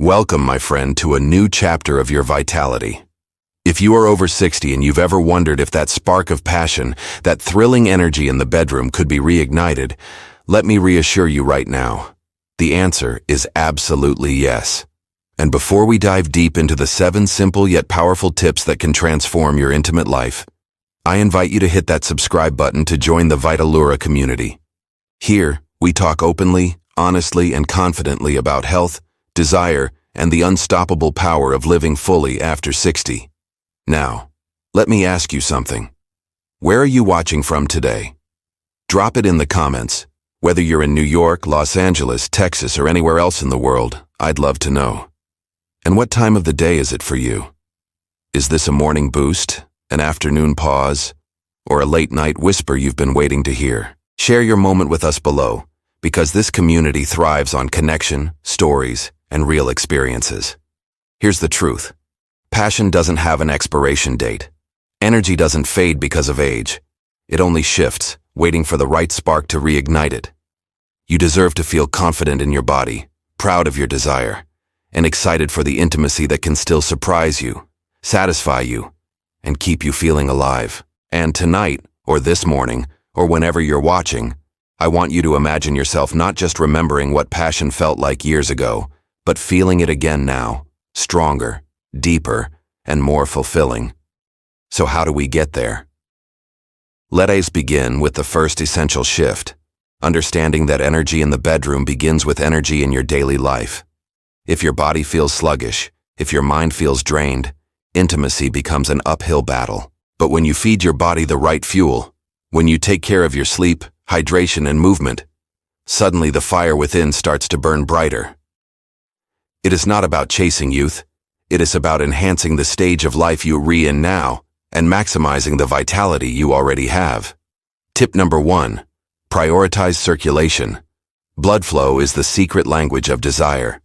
Welcome, my friend, to a new chapter of your vitality. If you are over 60 and you've ever wondered if that spark of passion, that thrilling energy in the bedroom could be reignited, let me reassure you right now. The answer is absolutely yes. And before we dive deep into the 7 simple yet powerful tips that can transform your intimate life, I invite you to hit that subscribe button to join the Vitalura community. Here, we talk openly, honestly, and confidently about health, desire, and the unstoppable power of living fully after 60. Now, let me ask you something. Where are you watching from today? Drop it in the comments. Whether you're in New York, Los Angeles, Texas, or anywhere else in the world, I'd love to know. And what time of the day is it for you? Is this a morning boost, an afternoon pause, or a late-night whisper you've been waiting to hear? Share your moment with us below, because this community thrives on connection, stories, and real experiences. Here's the truth. Passion doesn't have an expiration date. Energy doesn't fade because of age. It only shifts, waiting for the right spark to reignite it. You deserve to feel confident in your body, proud of your desire, and excited for the intimacy that can still surprise you, satisfy you, and keep you feeling alive. And tonight, or this morning, or whenever you're watching, I want you to imagine yourself not just remembering what passion felt like years ago, but feeling it again now, stronger, deeper, and more fulfilling. So how do we get there? Let us begin with the first essential shift, understanding that energy in the bedroom begins with energy in your daily life. If your body feels sluggish, if your mind feels drained, intimacy becomes an uphill battle. But when you feed your body the right fuel, when you take care of your sleep, hydration, and movement, suddenly the fire within starts to burn brighter. It is not about chasing youth. It is about enhancing the stage of life you're in now and maximizing the vitality you already have. Tip number 1. Prioritize circulation. Blood flow is the secret language of desire.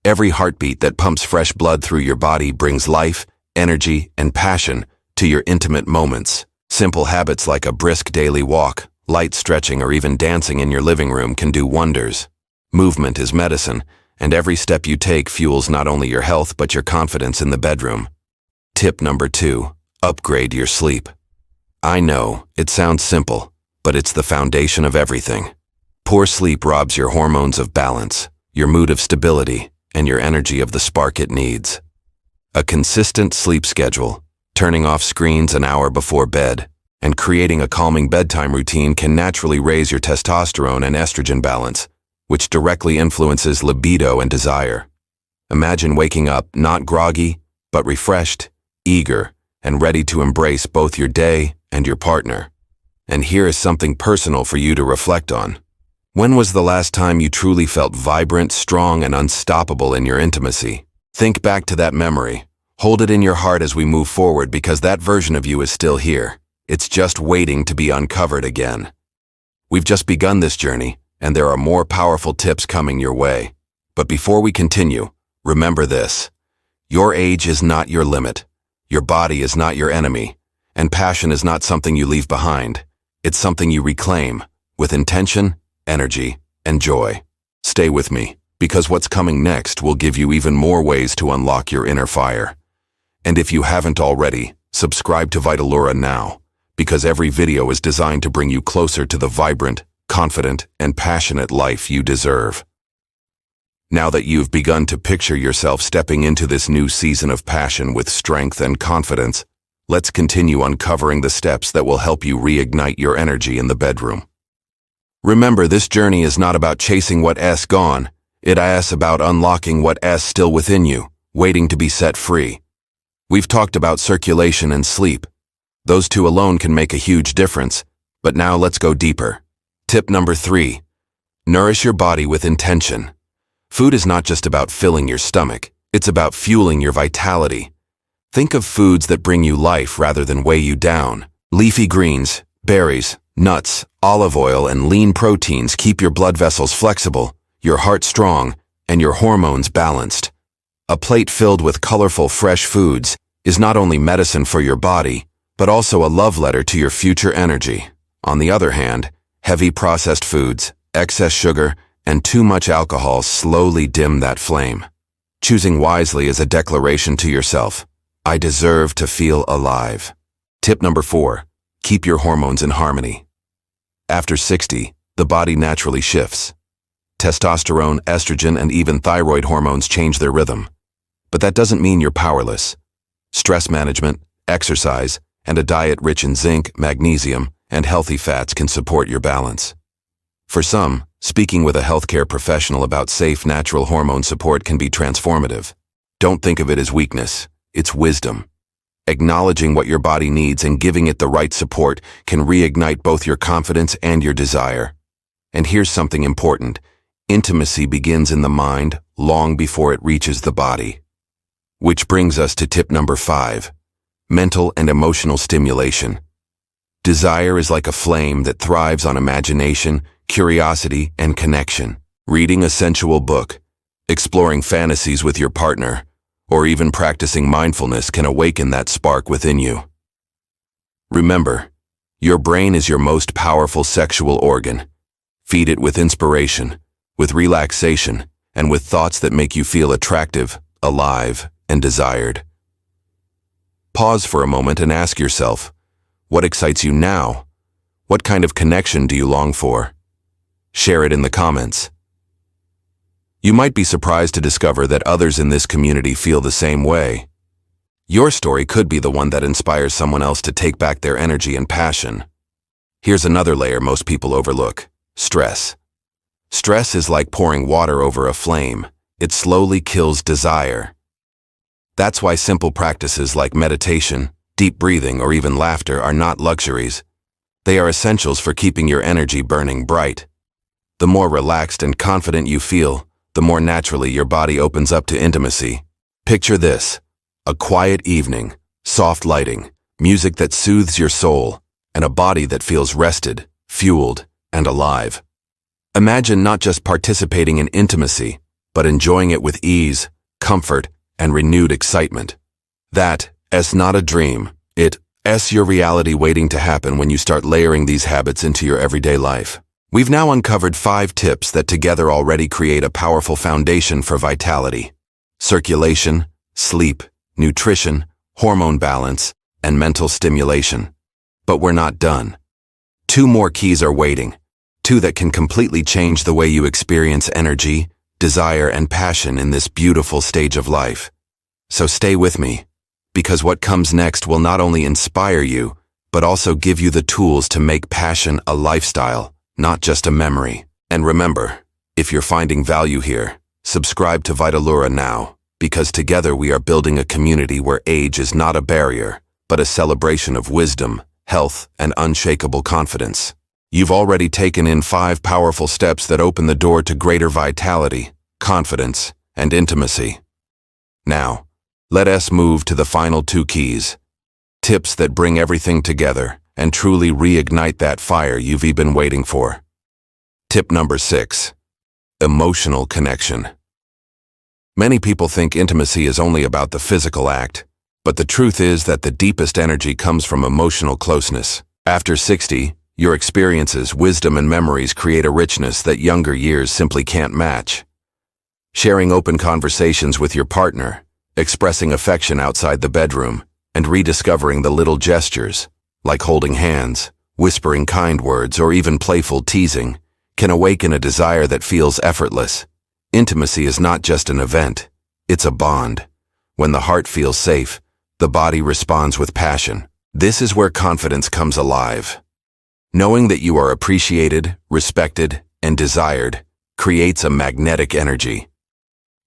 Every heartbeat that pumps fresh blood through your body brings life, energy, and passion to your intimate moments. Simple habits like a brisk daily walk, light stretching, or even dancing in your living room can do wonders. Movement is medicine, and every step you take fuels not only your health but your confidence in the bedroom. Tip number 2. Upgrade your sleep. I know, it sounds simple, but it's the foundation of everything. Poor sleep robs your hormones of balance, your mood of stability, and your energy of the spark it needs. A consistent sleep schedule, turning off screens an hour before bed, and creating a calming bedtime routine can naturally raise your testosterone and estrogen balance, which directly influences libido and desire. Imagine waking up not groggy, but refreshed, eager, and ready to embrace both your day and your partner. And here is something personal for you to reflect on. When was the last time you truly felt vibrant, strong, and unstoppable in your intimacy? Think back to that memory. Hold it in your heart as we move forward, because that version of you is still here. It's just waiting to be uncovered again. We've just begun this journey, and there are more powerful tips coming your way. But before we continue, remember this. Your age is not your limit. Your body is not your enemy. And passion is not something you leave behind. It's something you reclaim, with intention, energy, and joy. Stay with me, because what's coming next will give you even more ways to unlock your inner fire. And if you haven't already, subscribe to Vitalura now, because every video is designed to bring you closer to the vibrant, confident, and passionate life you deserve. Now that you've begun to picture yourself stepping into this new season of passion with strength and confidence, let's continue uncovering the steps that will help you reignite your energy in the bedroom. Remember, this journey is not about chasing what's gone. It's about unlocking what's still within you, waiting to be set free. We've talked about circulation and sleep. Those two alone can make a huge difference, but now let's go deeper. Tip number 3. Nourish your body with intention. Food is not just about filling your stomach, it's about fueling your vitality. Think of foods that bring you life rather than weigh you down. Leafy greens, berries, nuts, olive oil, and lean proteins keep your blood vessels flexible, your heart strong, and your hormones balanced. A plate filled with colorful fresh foods is not only medicine for your body, but also a love letter to your future energy. On the other hand, heavy processed foods, excess sugar, and too much alcohol slowly dim that flame. Choosing wisely is a declaration to yourself. I deserve to feel alive. Tip number 4. Keep your hormones in harmony. After 60, the body naturally shifts. Testosterone, estrogen, and even thyroid hormones change their rhythm. But that doesn't mean you're powerless. Stress management, exercise, and a diet rich in zinc, magnesium, and healthy fats can support your balance. For some, speaking with a healthcare professional about safe, natural hormone support can be transformative. Don't think of it as weakness, it's wisdom. Acknowledging what your body needs and giving it the right support can reignite both your confidence and your desire. And here's something important. Intimacy begins in the mind long before it reaches the body. Which brings us to tip number 5. Mental and emotional stimulation. Desire is like a flame that thrives on imagination, curiosity, and connection. Reading a sensual book, exploring fantasies with your partner, or even practicing mindfulness can awaken that spark within you. Remember, your brain is your most powerful sexual organ. Feed it with inspiration, with relaxation, and with thoughts that make you feel attractive, alive, and desired. Pause for a moment and ask yourself, what excites you now? What kind of connection do you long for? Share it in the comments. You might be surprised to discover that others in this community feel the same way. Your story could be the one that inspires someone else to take back their energy and passion. Here's another layer most people overlook: stress. Stress is like pouring water over a flame. It slowly kills desire. That's why simple practices like meditation, deep breathing, or even laughter are not luxuries. They are essentials for keeping your energy burning bright. The more relaxed and confident you feel, the more naturally your body opens up to intimacy. Picture this: a quiet evening, soft lighting, music that soothes your soul, and a body that feels rested, fueled, and alive. Imagine not just participating in intimacy, but enjoying it with ease, comfort, and renewed excitement. That's not a dream. It's your reality waiting to happen when you start layering these habits into your everyday life. We've now uncovered 5 tips that together already create a powerful foundation for vitality: circulation, sleep, nutrition, hormone balance, and mental stimulation. But we're not done. 2 more keys are waiting. 2 that can completely change the way you experience energy, desire, and passion in this beautiful stage of life. So stay with me, because what comes next will not only inspire you, but also give you the tools to make passion a lifestyle, not just a memory. And remember, if you're finding value here, subscribe to Vitalura now, because together we are building a community where age is not a barrier, but a celebration of wisdom, health, and unshakable confidence. You've already taken in 5 powerful steps that open the door to greater vitality, confidence, and intimacy. Now, let us move to the final 2 keys. Tips that bring everything together and truly reignite that fire you've been waiting for. Tip number 6. Emotional connection. Many people think intimacy is only about the physical act, but the truth is that the deepest energy comes from emotional closeness. After 60, your experiences, wisdom, and memories create a richness that younger years simply can't match. Sharing open conversations with your partner, expressing affection outside the bedroom, and rediscovering the little gestures, like holding hands, whispering kind words, or even playful teasing, can awaken a desire that feels effortless. Intimacy is not just an event, it's a bond. When the heart feels safe, the body responds with passion. This is where confidence comes alive. Knowing that you are appreciated, respected, and desired creates a magnetic energy.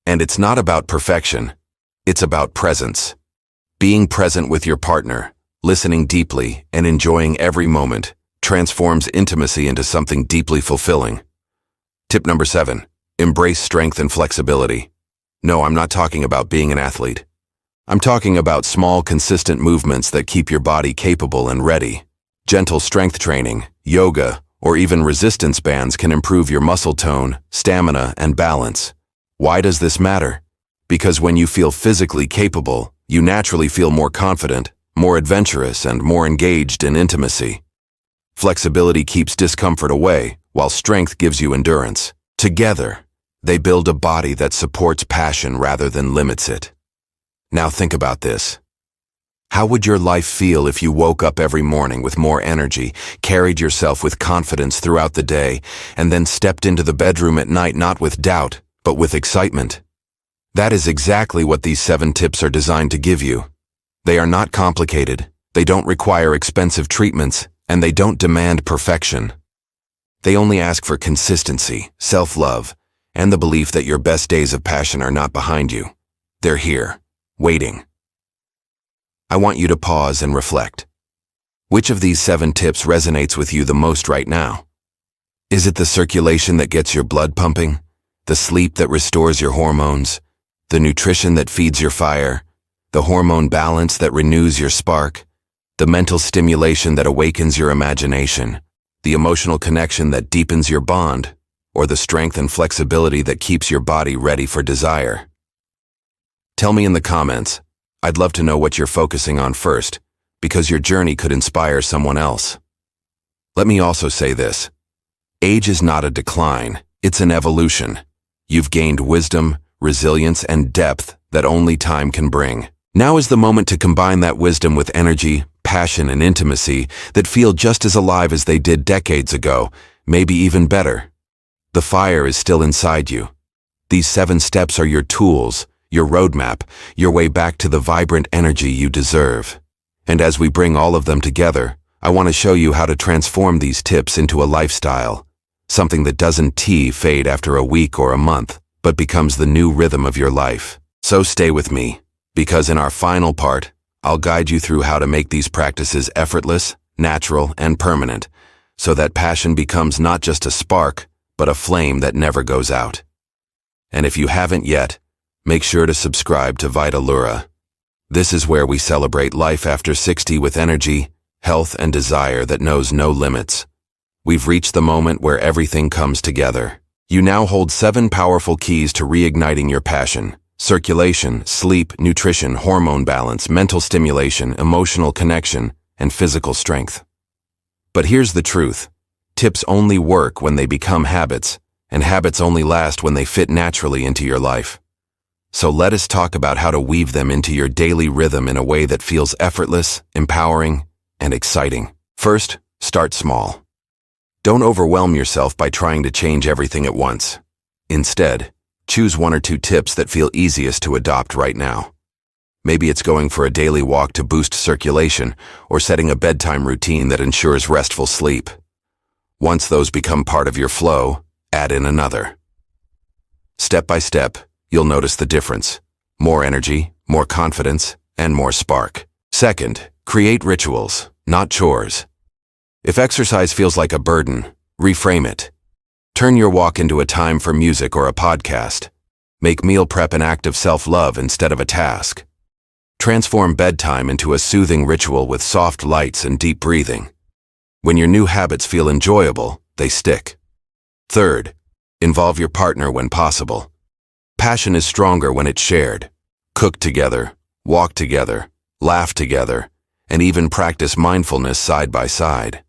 And it's not about perfection, it's about presence. Being present with your partner, listening deeply, and enjoying every moment transforms intimacy into something deeply fulfilling. Tip number 7. Embrace strength and flexibility. No, I'm not talking about being an athlete. I'm talking about small, consistent movements that keep your body capable and ready. Gentle strength training, yoga, or even resistance bands can improve your muscle tone, stamina, and balance. Why does this matter? Because when you feel physically capable, you naturally feel more confident, more adventurous, and more engaged in intimacy. Flexibility keeps discomfort away, while strength gives you endurance. Together, They build a body that supports passion rather than limits it. Now think about this. How would your life feel if you woke up every morning with more energy, carried yourself with confidence throughout the day, and then stepped into the bedroom at night not with doubt, but with excitement? That is exactly what these 7 tips are designed to give you. They are not complicated, they don't require expensive treatments, and they don't demand perfection. They only ask for consistency, self-love, and the belief that your best days of passion are not behind you. They're here, waiting. I want you to pause and reflect. Which of these 7 tips resonates with you the most right now? Is it the circulation that gets your blood pumping? The sleep that restores your hormones? The nutrition that feeds your fire? The hormone balance that renews your spark? The mental stimulation that awakens your imagination? The emotional connection that deepens your bond? Or the strength and flexibility that keeps your body ready for desire? Tell me in the comments. I'd love to know what you're focusing on first, because your journey could inspire someone else. Let me also say this. Age is not a decline, it's an evolution. You've gained wisdom, resilience, and depth that only time can bring. Now is the moment to combine that wisdom with energy, passion, and intimacy that feel just as alive as they did decades ago, maybe even better. The fire is still inside you. These 7 steps are your tools, your roadmap, your way back to the vibrant energy you deserve. And as we bring all of them together, I want to show you how to transform these tips into a lifestyle, something that doesn't fade after a week or a month, but becomes the new rhythm of your life. So stay with me, because in our final part, I'll guide you through how to make these practices effortless, natural, and permanent, so that passion becomes not just a spark, but a flame that never goes out. And if you haven't yet, make sure to subscribe to Vitalura. This is where we celebrate life after 60 with energy, health, and desire that knows no limits. We've reached the moment where everything comes together. You now hold 7 powerful keys to reigniting your passion: circulation, sleep, nutrition, hormone balance, mental stimulation, emotional connection, and physical strength. But here's the truth. Tips only work when they become habits, and habits only last when they fit naturally into your life. So let us talk about how to weave them into your daily rhythm in a way that feels effortless, empowering, and exciting. First, start small. Don't overwhelm yourself by trying to change everything at once. Instead, choose 1 or 2 tips that feel easiest to adopt right now. Maybe it's going for a daily walk to boost circulation, or setting a bedtime routine that ensures restful sleep. Once those become part of your flow, add in another. Step by step, you'll notice the difference: more energy, more confidence, and more spark. Second, create rituals, not chores. If exercise feels like a burden, reframe it. Turn your walk into a time for music or a podcast. Make meal prep an act of self-love instead of a task. Transform bedtime into a soothing ritual with soft lights and deep breathing. When your new habits feel enjoyable, they stick. Third, involve your partner when possible. Passion is stronger when it's shared. Cook together, walk together, laugh together, and even practice mindfulness side by side.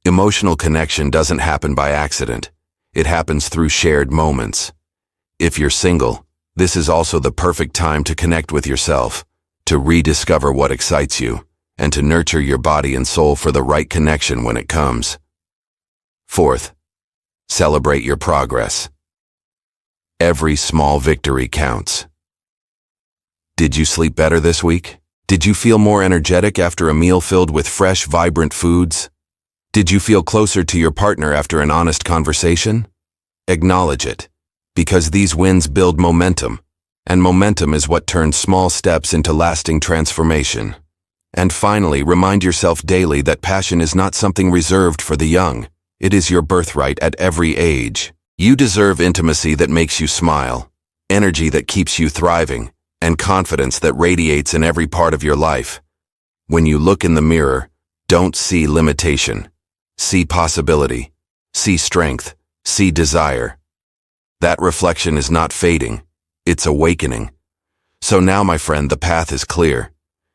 Emotional connection doesn't happen by accident. It happens through shared moments. If you're single, this is also the perfect time to connect with yourself, to rediscover what excites you, and to nurture your body and soul for the right connection when it comes. Fourth, celebrate your progress. Every small victory counts. Did you sleep better this week? Did you feel more energetic after a meal filled with fresh, vibrant foods? Did you feel closer to your partner after an honest conversation? Acknowledge it, because these wins build momentum, and momentum is what turns small steps into lasting transformation. And finally, remind yourself daily that passion is not something reserved for the young. It is your birthright at every age. You deserve intimacy that makes you smile, energy that keeps you thriving, and confidence that radiates in every part of your life. When you look in the mirror, don't see limitation. See possibility. See strength. See desire. That reflection is not fading. It's awakening. So now, my friend, the path is clear.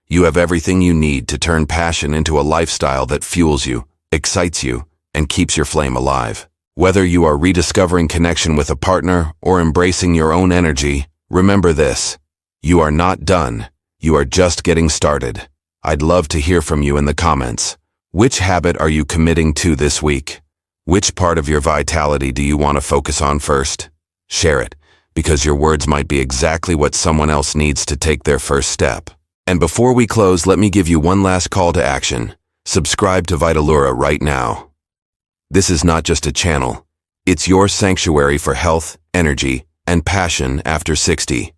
You have everything you need to turn passion into a lifestyle that fuels you, excites you, and keeps your flame alive. Whether you are rediscovering connection with a partner or embracing your own energy, remember this: you are not done. You are just getting started. I'd love to hear from you in the comments. Which habit are you committing to this week? Which part of your vitality do you want to focus on first? Share it, because your words might be exactly what someone else needs to take their first step. And before we close, let me give you one last call to action. Subscribe to Vitalura right now. This is not just a channel. It's your sanctuary for health, energy, and passion after 60.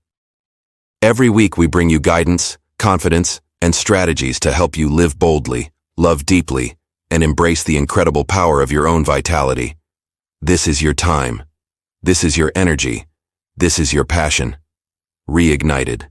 Every week we bring you guidance, confidence, and strategies to help you live boldly, love deeply, and embrace the incredible power of your own vitality. This is your time. This is your energy. This is your passion. Reignited.